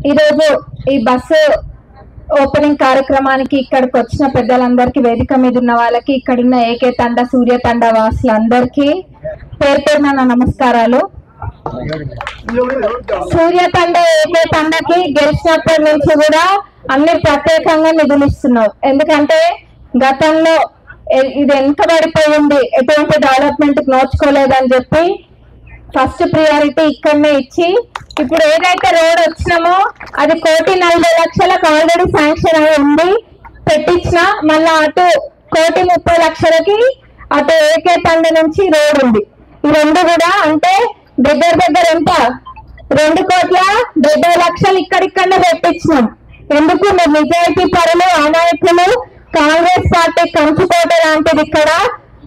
ఈరోజు ఈ bus opening కార్యక్రమానికి ఇక్కడికి వచ్చిన పెద్దలందరికీ, వేదిక మీద ఉన్న వాళ్ళకి, ఇక్కడున్న ఏకే తండ సూర్య తండ వాసులందరికీ పేరు పేరున నా నమస్కారాలు. సూర్య తండ ఏకే తండకి గెలిచినప్పటి నుంచి కూడా అన్ని ప్రత్యేకంగా నిధులు ఇస్తున్నాం. ఎందుకంటే గతంలో ఇది వెనుకబడిపోయింది, ఎటువంటి డెవలప్మెంట్ నోచుకోలేదని చెప్పి ఫస్ట్ ప్రియారిటీ ఇక్కడనే ఇచ్చి ఇప్పుడు ఏదైతే రోడ్ వచ్చినామో అది 1,40,00,000లకు ఆల్రెడీ శాంక్షన్ అయి ఉంది, పెట్టించిన. మళ్ళా అటు 1,30,00,000కి అటు ఏకే తండ నుంచి రోడ్ ఉంది. ఈ రెండు కూడా అంటే దగ్గర ఎంత 2,70,00,000 ఇక్కడిక్కడనే పెట్టించినాం. ఎందుకు? మీరు నిజాయితీ పరులు, అనాయకులు, కాంగ్రెస్ పార్టీ కంచుకోట లాంటిది. ఇక్కడ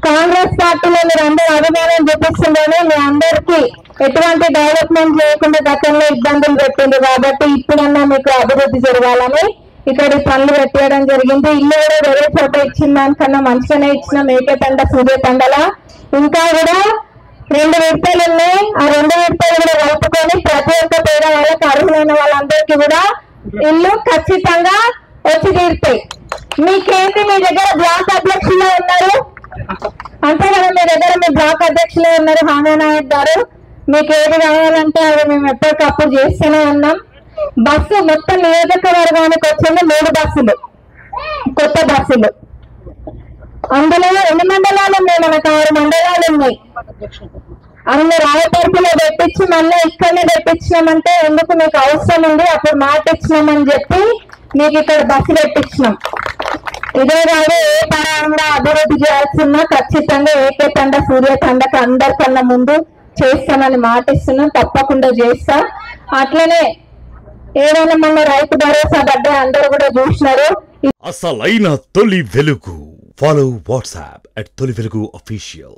కాంగ్రెస్ పార్టీలో మీరు అందరూ అభిమానం చూపిస్తుందని మీ అందరికీ ఎటువంటి డెవలప్మెంట్ చేయకుండా గతంలో ఇబ్బందులు పెట్టింది. కాబట్టి ఇప్పుడన్నా మీకు అభివృద్ధి జరగాలని ఇక్కడ పనులు పెట్టేయడం జరిగింది. ఇల్లు కూడా వేరే చోట ఇచ్చిన దానికన్నా మంచిగానే ఇచ్చిన ఏకే తండ సూర్య తండలా. ఇంకా కూడా 2 విడతలు ఉన్నాయి. ఆ 2 విడతలు కూడా కలుపుకొని ప్రతి ఒక్క పేద వాళ్ళకి, అర్హులైన వాళ్ళందరికీ కూడా ఇల్లు ఖచ్చితంగా వచ్చి తీరుతాయి. మీకేంటి, మీ దగ్గర బ్లాక్ అధ్యక్షులు ఉన్నారు అంతే కదా, మీ దగ్గర మీ బ్లాక్ అధ్యక్షులు ఉన్నారు హామీ నాయక్ గారు. మీకు ఏది కావాలంటే అది మేము ఎప్పటికప్పుడు చేస్తూనే ఉన్నాం. బస్సు మొత్తం నియోజకవర్గానికి వచ్చింది 3 బస్సులు, కొత్త బస్సులు. అందులో ఎన్ని మండలాలు ఉన్నాయి? మనకు 6 మండలాలు ఉన్నాయి. అన్ని రాయపర్తిలో పెట్టించి మళ్ళీ ఇక్కడనే పెట్టించినామంటే ఎందుకు, మీకు అవసరం ఉంది, అప్పుడు మాట ఇచ్చినామని చెప్పి మీకు ఇక్కడ బస్సు పెట్టించినాం. ఇదే కాదు, ఏ పరంగా అభివృద్ధి చేయాల్సిన ఖచ్చితంగా ఏకే తండ సూర్య తండకు అందరికన్నా ముందు చేస్తానని మాట ఇస్తున్నాం. తప్పకుండా చేస్తా. అట్లనే ఏదైనా మన రైతు భరోసా గడ్డ అందరూ కూడా చూసినారు. అసలైన తొలి వెలుగు. ఫాలో వాట్సాప్ @తొలి వెలుగు official.